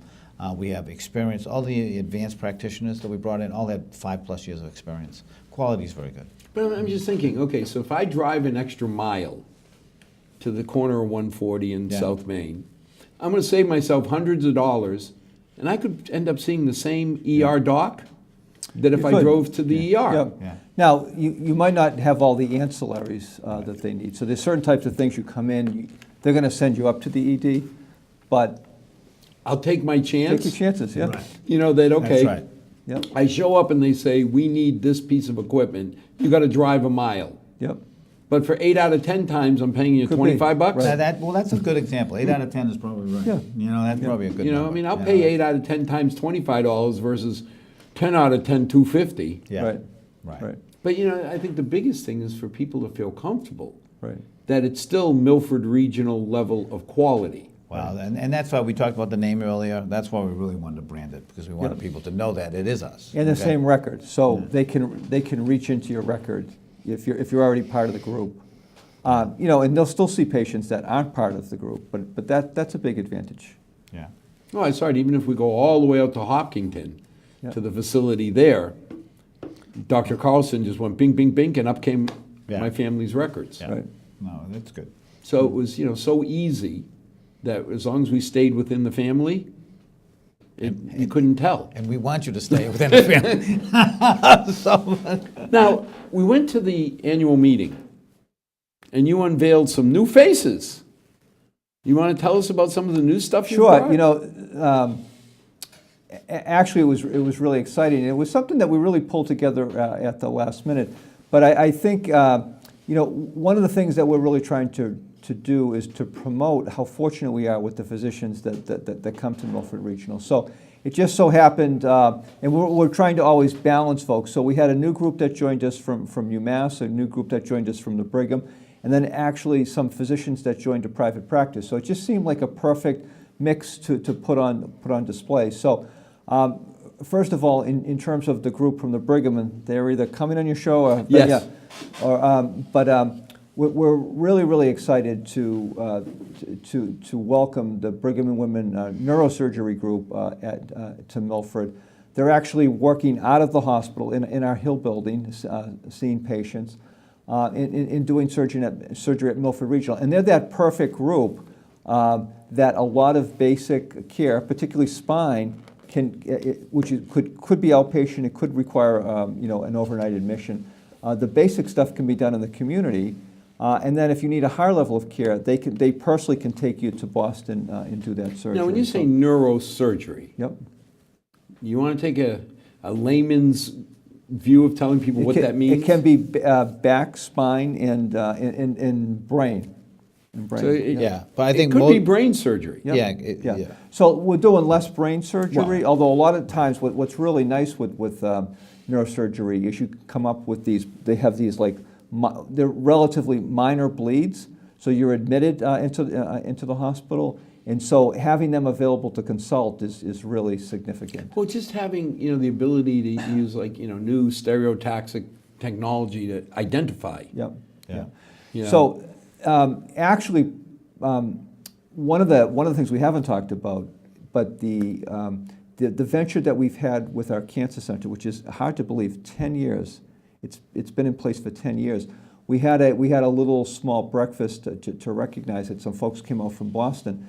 B: We have experience. All the advanced practitioners that we brought in all had 5+ years of experience. Quality is very good.
A: But I'm just thinking, okay, so if I drive an extra mile to the corner of 140 in
B: Yeah.
A: South Main, I'm going to save myself hundreds of dollars, and I could end up seeing the same ER doc that if
C: You
A: I
C: could.
A: drove to the ER.
C: Yeah.
B: Yeah.
C: Now, you might not have all the ancillaries that they need. So there's certain types of things you come in, they're going to send you up to the ED, but
A: I'll take my chance.
C: take your chances, yeah.
B: Right.
A: You know, that, okay,
B: That's right.
C: Yep,
A: I show up and they say, we need this piece of equipment. You got to drive a mile.
C: yep.
A: But for 8 out of 10 times, I'm paying you
C: Could be.
A: 25 bucks.
C: Right.
B: That's a good example. 8 out of 10 is probably right.
C: Yeah.
B: That's probably a good
A: You know,
B: number.
A: I mean, I'll
B: Yeah.
A: pay 8 out of 10 times $25 versus 10 out of 10, $250.
B: Yeah.
C: Right,
B: Right.
C: right,
A: But you know, I think the biggest thing is for people to feel comfortable
C: right.
A: that it's still Milford regional level of quality.
B: Wow, and that's why we talked about the name earlier. That's why we really wanted to brand it, because we wanted
C: Yeah.
B: people to know that it is us.
C: And the
B: okay?
C: same record, so they can reach into your record if you're already part of the group. And they'll still see patients that aren't part of the group, but that's a big advantage.
B: Yeah.
A: No, I saw it. Even if we go all the way out to Hopkinton,
C: Yeah.
A: to the facility there, Dr. Carlson just went bing, bing, bing, and up came
B: Yeah.
A: my family's records.
B: Yeah.
C: Right.
B: No, that's good.
A: So it was, so easy that as long as we stayed within the family, you couldn't tell.
B: And we want you to stay within the family. So,
A: Now, we went to the annual meeting, and you unveiled some new faces. You want to tell us about some of the new stuff you
C: Sure,
A: brought?
C: actually it was really exciting. It was something that we really pulled together at the last minute. But I think, one of the things that we're really trying to do is to promote how fortunate we are with the physicians that come to Milford Regional. So it just so happened, and we're trying to always balance folks. So we had a new group that joined us from UMass, a new group that joined us from the Brigham, and then actually some physicians that joined a private practice. So it just seemed like a perfect mix to put on display. So first of all, in terms of the group from the Brigham, and they're either coming on your show or
A: Yes.
C: we're really, really excited to welcome the Brigham and Women neurosurgery group to Milford. They're actually working out of the hospital in our Hill building, seeing patients, in doing surgery at Milford Regional. And they're that perfect group that a lot of basic care, particularly spine, which could be outpatient, it could require an overnight admission. The basic stuff can be done in the community. And then if you need a higher level of care, they personally can take you to Boston and do that surgery.
A: Now, when you say neurosurgery,
C: Yep.
A: you want to take a layman's view of telling people what that means?
C: It can be back, spine, and brain. And brain.
A: So
B: yeah, but I
A: it
B: think
A: could be brain surgery.
C: Yep.
B: Yeah.
C: Yeah. So we're doing less brain surgery,
A: Wow.
C: although a lot of times what's really nice with neurosurgery is you come up with these, they have these they're relatively minor bleeds, so you're admitted into the hospital, and so having them available to consult is really significant.
A: Well, just having, the ability to use new stereotaxic technology to identify.
C: Yep.
B: Yeah.
A: you know.
C: So actually, one of the things we haven't talked about, but the venture that we've had with our cancer center, which is hard to believe, 10 years. It's been in place for 10 years. We had a little small breakfast to recognize it. Some folks came out from Boston,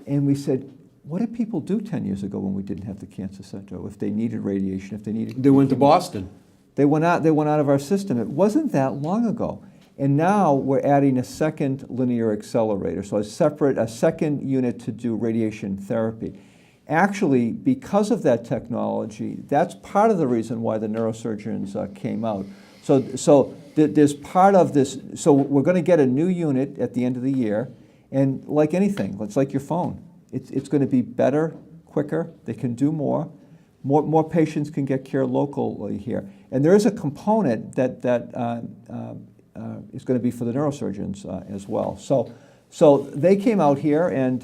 C: and we said, "What did people do 10 years ago when we didn't have the cancer center? If they needed radiation, if they needed..."
A: They went to Boston.
C: They went out of our system. It wasn't that long ago. And now we're adding a second linear accelerator, so a second unit to do radiation therapy. Actually, because of that technology, that's part of the reason why the neurosurgeons came out. So there's part of this, so we're going to get a new unit at the end of the year, and like anything, it's like your phone. It's going to be better, quicker, they can do more patients can get care locally here. And there is a component that is going to be for the neurosurgeons as well. So they came out here, and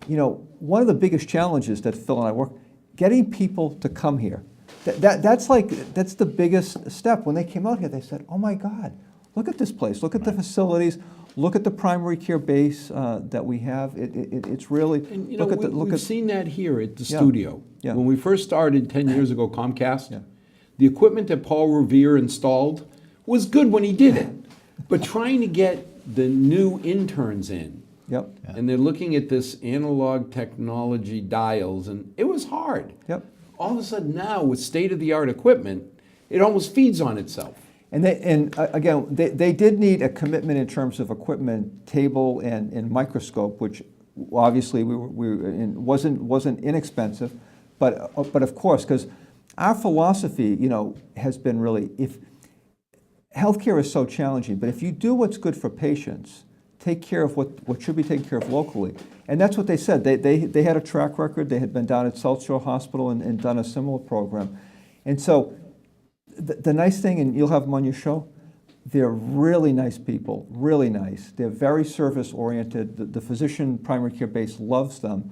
C: one of the biggest challenges that Phil and I work, getting people to come here. That's the biggest step. When they came out here, they said, "Oh my God, look at this place. Look at the facilities. Look at the primary care base that we have. It's really
A: And we've seen that here at the studio.
C: Yeah.
A: When we first started 10 years ago, Comcast,
C: Yeah.
A: the equipment that Paul Revere installed was good when he did it. But trying to get the new interns in,
C: Yep.
A: and they're looking at this analog technology dials, and it was hard.
C: Yep.
A: All of a sudden now, with state-of-the-art equipment, it almost feeds on itself.
C: And again, they did need a commitment in terms of equipment, table, and microscope, which obviously wasn't inexpensive, but of course, because our philosophy, has been really, if healthcare is so challenging, but if you do what's good for patients, take care of what should be taken care of locally, and that's what they said. They had a track record. They had been down at South Shore Hospital and done a similar program, and so. The nice thing, and you'll have them on your show, they're really nice people, really nice. They're very service-oriented. The physician primary care base loves them.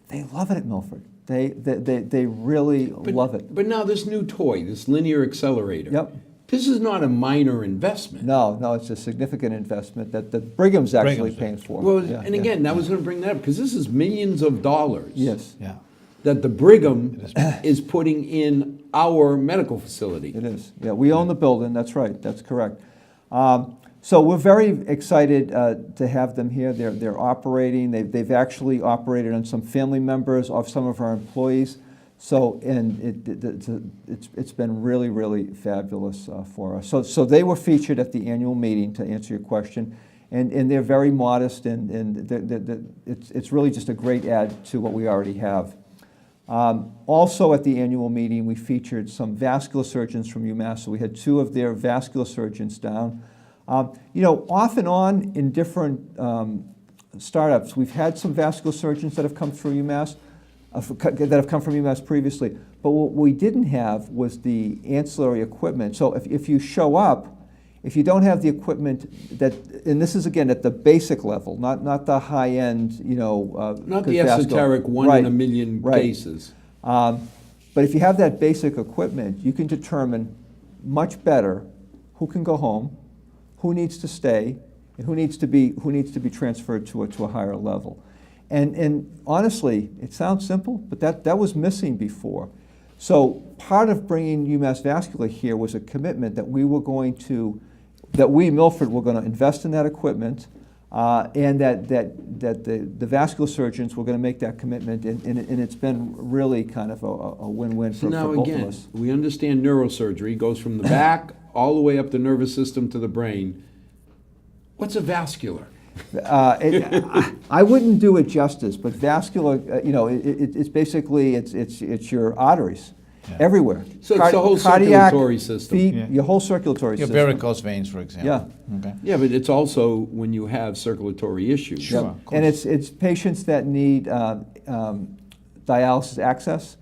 C: They love it at Milford. They really love it.
A: But now this new toy, this linear accelerator,
C: Yep.
A: this is not a minor investment.
C: No, it's a significant investment that Brigham's actually paying for.
A: Well,
C: Yeah,
A: and
C: yeah.
A: again, I was going to bring that up, because this is millions of dollars.
C: Yes,
B: Yeah.
A: That the Brigham is putting in our medical facility.
C: it is. Yeah, we own the building, that's right, that's correct. So we're very excited to have them here. They're operating. They've actually operated on some family members of some of our employees. So, and it's been really, really fabulous for us. So they were featured at the annual meeting, to answer your question, and they're very modest, and it's really just a great add to what we already have. Also at the annual meeting, we featured some vascular surgeons from UMass. So we had 2 of their vascular surgeons down. Off and on in different startups, we've had some vascular surgeons that have come through UMass, that have come from UMass previously. But what we didn't have was the ancillary equipment. So if you show up, if you don't have the equipment and this is again at the basic level, not the high end,
A: Not the esoteric one in a million cases.
C: But if you have that basic equipment, you can determine much better who can go home, who needs to stay, and who needs to be transferred to a higher level. And honestly, it sounds simple, but that was missing before. So part of bringing UMass Vascular here was a commitment that we, Milford, were going to invest in that equipment, and that the vascular surgeons were going to make that commitment, and it's been really kind of a win-win for both of us.
A: We understand neurosurgery goes from the back all the way up the nervous system to the brain. What's a vascular?
C: I wouldn't do it justice, but vascular, it's basically it's your arteries everywhere.
A: So it's the whole
C: Cardiac,
A: circulatory system.
C: feet, your whole circulatory
B: Your
C: system.
B: varicose veins, for example.
C: Yeah.
B: Okay.
A: Yeah, but it's also when you have circulatory issues.
B: Sure.
C: Yep.
B: of course.
C: And it's patients that need dialysis access.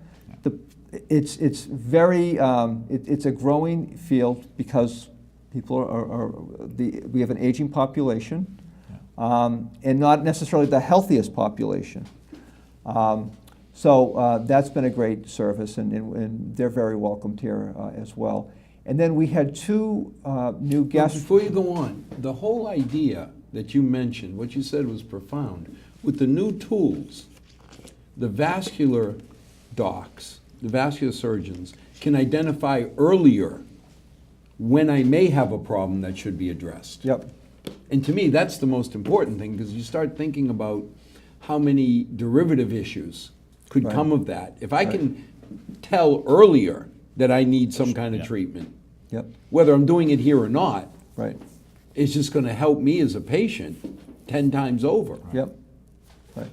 C: It's very it's a growing field because people we have an aging population, and not necessarily the healthiest population. So that's been a great service, and they're very welcomed here as well. And then we had 2 new guests.
A: Before you go on, the whole idea that you mentioned, what you said was profound. With the new tools, the vascular docs, the vascular surgeons, can identify earlier when I may have a problem that should be addressed.
C: Yep.
A: And to me, that's the most important thing, because you start thinking about how many derivative issues could come of that. If I can tell earlier that I need some kind of treatment,
C: Yep.
A: whether I'm doing it here or not,
C: Right.
A: it's just going to help me as a patient 10 times over.
C: Yep. Right.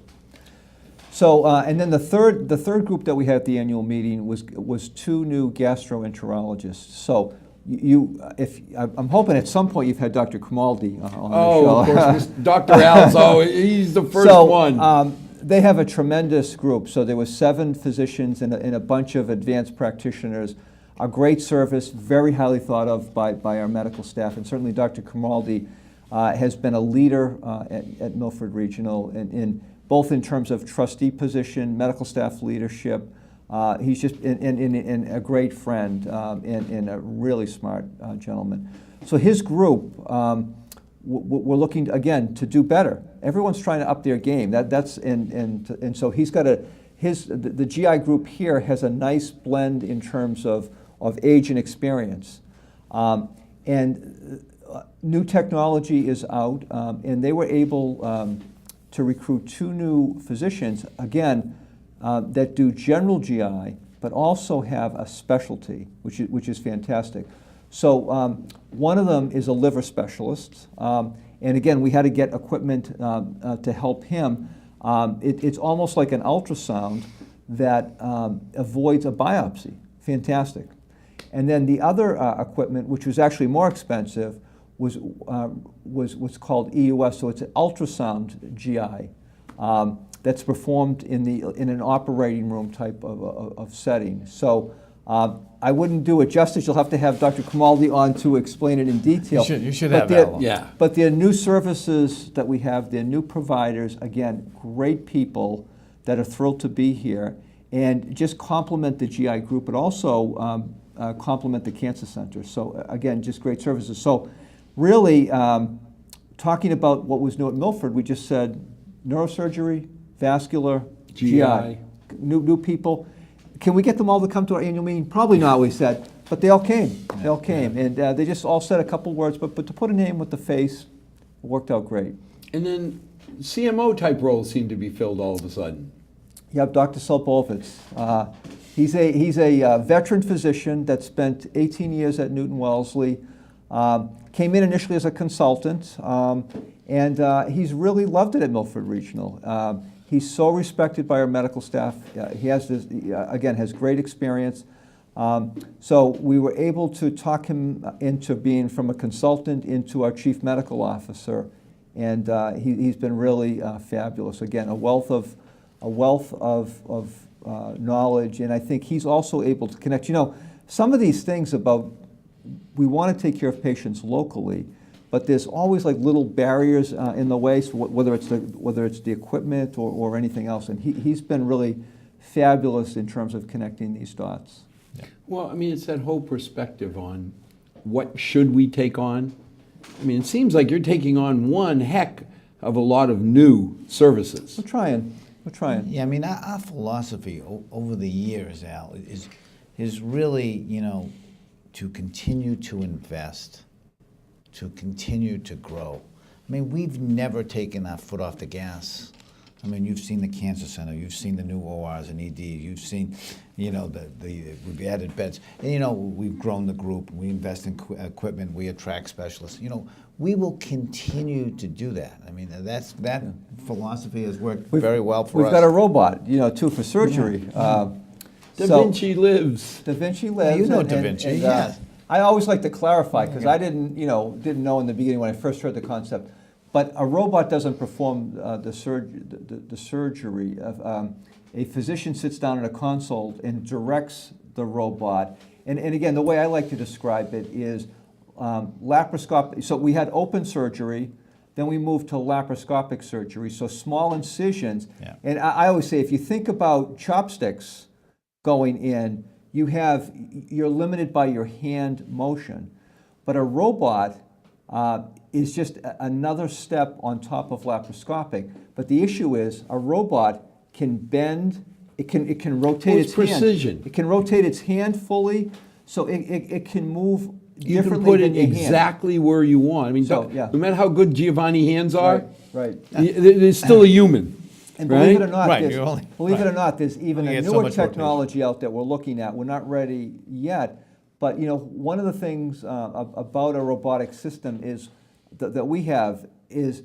C: So, and then the third group that we had at the annual meeting was 2 new gastroenterologists. So, I'm hoping at some point you've had Dr. Grimaldi on the show.
A: Oh, of course, Dr. Al's, he's the first one.
C: They have a tremendous group. So there was 7 physicians and a bunch of advanced practitioners. A great service, very highly thought of by our medical staff, and certainly Dr. Grimaldi has been a leader at Milford Regional, both in terms of trustee position, medical staff leadership. He's just and a great friend and a really smart gentleman. So his group, we're looking again to do better. Everyone's trying to up their game. And so he's got the GI group here has a nice blend in terms of age and experience. And new technology is out, and they were able to recruit 2 new physicians, again, that do general GI, but also have a specialty, which is fantastic. So one of them is a liver specialist, and again, we had to get equipment to help him. It's almost like an ultrasound that avoids a biopsy. Fantastic. And then the other equipment, which was actually more expensive, was what's called EUS, so it's an ultrasound GI that's performed in an operating room type of setting. So I wouldn't do it justice. You'll have to have Dr. Kamaldi on to explain it in detail.
B: You should have that one.
A: Yeah.
C: But there are new services that we have. There are new providers. Again, great people that are thrilled to be here and just complement the GI group, but also complement the cancer center. So again, just great services. So really, talking about what was new at Milford, we just said neurosurgery, vascular, GI. New people. Can we get them all to come to our annual meeting? Probably not, we said, but they all came. They all came, and they just all said a couple words, but to put a name with the face, it worked out great.
A: And then CMO type roles seem to be filled all of a sudden.
C: You have Dr. Solpovitz. He's a veteran physician that spent 18 years at Newton Wellesley. Came in initially as a consultant, and he's really loved it at Milford Regional. He's so respected by our medical staff. He has this, again, has great experience. So we were able to talk him into being from a consultant into our chief medical officer, and he's been really fabulous. Again, a wealth of knowledge, and I think he's also able to connect. You know, some of these things about we want to take care of patients locally, but there's always like little barriers in the way, so whether it's the equipment or anything else. And he's been really fabulous in terms of connecting these dots.
A: Yeah. Well, I mean, it's that whole perspective on what should we take on. I mean, it seems like you're taking on one heck of a lot of new services.
C: We're trying.
B: Yeah, I mean, our philosophy over the years, Al, is really, you know, to continue to invest, to continue to grow. I mean, we've never taken our foot off the gas. I mean, you've seen the cancer center, you've seen the new ORs and ED, you've seen, you know, we've added beds, and you know, we've grown the group, we invest in equipment, we attract specialists. You know, we will continue to do that. I mean, that philosophy has worked very well for us.
C: We've got a robot, you know, too, for surgery.
A: Da Vinci lives.
C: Da Vinci lives.
B: You know Da Vinci, yes.
C: I always like to clarify, because I didn't know in the beginning when I first heard the concept. But a robot doesn't perform the surgery. A physician sits down in a console and directs the robot. And again, the way I like to describe it is laparoscopic. So we had open surgery, then we moved to laparoscopic surgery, so small incisions.
B: Yeah.
C: And I always say, if you think about chopsticks going in, you're limited by your hand motion. But a robot is just another step on top of laparoscopic. But the issue is a robot can bend, it can rotate its
A: precision.
C: hand. It can rotate its hand fully, so it can move
A: You
C: differently
A: can put
C: than
A: it
C: your hand.
A: exactly where you want. I mean,
C: So, yeah.
A: no matter how good Giovanni hands are,
C: Right.
A: there's still a human.
C: And believe it or
A: right?
C: not,
B: Right,
C: there's,
B: you're only-
C: believe it or
B: right.
C: not, there's even
B: Only
C: a
B: get so
C: newer
B: much
C: technology out there we're looking at. We're not ready yet, but you know, one of the things about a robotic system is that we have is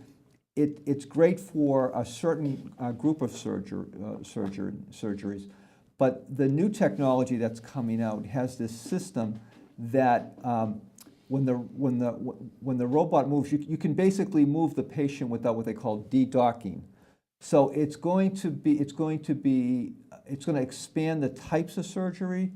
C: it's great for a certain group of surgeries, but the new technology that's coming out has this system that when the robot moves, you can basically move the patient without what they call de-docking. So it's going to expand the types of surgery.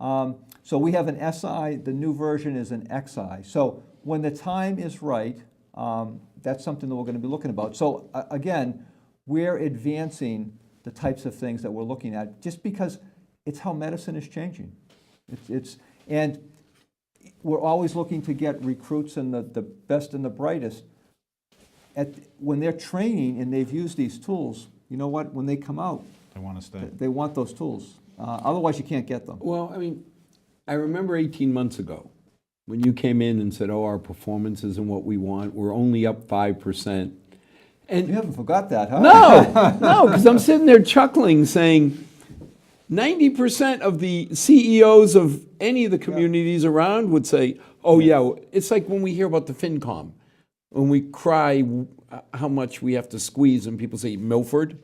C: So we have an SI, the new version is an XI. So when the time is right, that's something that we're going to be looking about. So again, we're advancing the types of things that we're looking at just because it's how medicine is changing. And we're always looking to get recruits and the best and the brightest. When they're training and they've used these tools, you know what? When they come out,
B: They want to stay.
C: they want those tools. Otherwise, you can't get them.
A: Well, I mean, I remember 18 months ago when you came in and said, oh, our performance isn't what we want. We're only up 5%. And
C: You haven't forgot that, huh?
A: no, because I'm sitting there chuckling saying 90% of the CEOs of any of the communities around would say, oh yeah, it's like when we hear about the FinCom, when we cry how much we have to squeeze and people say Milford.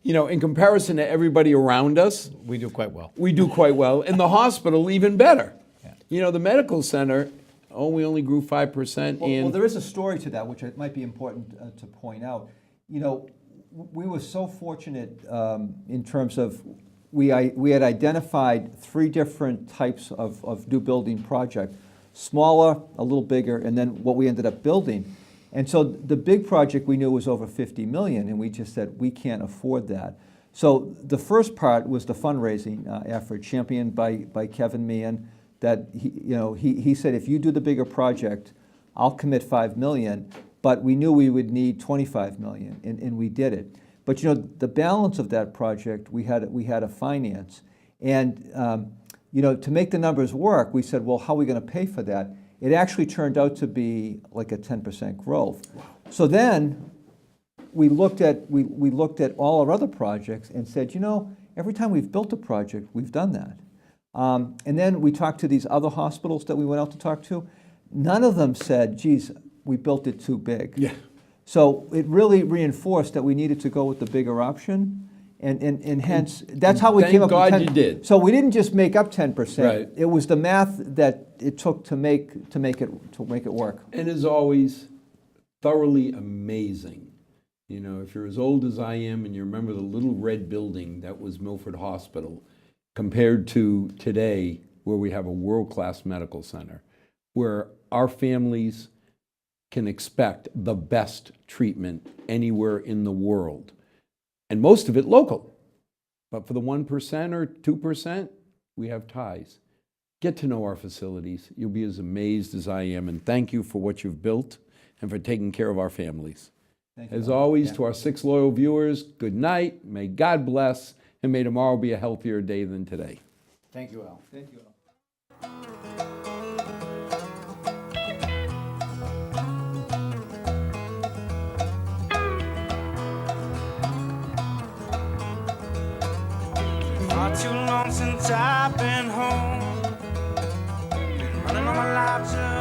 A: You know, in comparison to everybody around us,
B: We do quite well.
A: we do quite well. In the hospital, even better.
B: Yeah.
A: You know, the medical center, we only grew 5%.
C: Well,
A: and
C: there is a story to that, which it might be important to point out. You know, we were so fortunate in terms of we had identified 3 different types of new building project, smaller, a little bigger, and then what we ended up building. And so the big project we knew was over 50 million, and we just said, we can't afford that. So the first part was the fundraising effort, championed by Kevin Meehan, that he said, if you do the bigger project, I'll commit 5 million, but we knew we would need 25 million, and we did it. But you know, the balance of that project, we had a finance. And you know, to make the numbers work, we said, well, how are we going to pay for that? It actually turned out to be like a 10% growth. Wow. So then we looked at all our other projects and said, you know, every time we've built a project, we've done that. And then we talked to these other hospitals that we went out to talk to. None of them said, geez, we built it too big.
A: yeah.
C: So it really reinforced that we needed to go with the bigger option. And hence, that's how we
A: Thank
C: came up
A: God
C: with 10.
A: you did.
C: So we didn't just make up 10%.
A: Right.
C: It was the math that it took to make it work.
A: And as always, thoroughly amazing. You know, if you're as old as I am and you remember the little red building that was Milford Hospital, compared to today where we have a world-class medical center, where our families can expect the best treatment anywhere in the world. And most of it local. But for the 1% or 2%, we have ties. Get to know our facilities. You'll be as amazed as I am. And thank you for what you've built and for taking care of our families.
C: Thank you,
A: As
C: Al.
A: always,
C: Yeah.
A: to our 6 loyal viewers, good night. May God bless. And may tomorrow be a healthier day than today.
B: Thank you, Al.
C: Thank you, Al.
D: Not too long since I've been home. Been running all my life just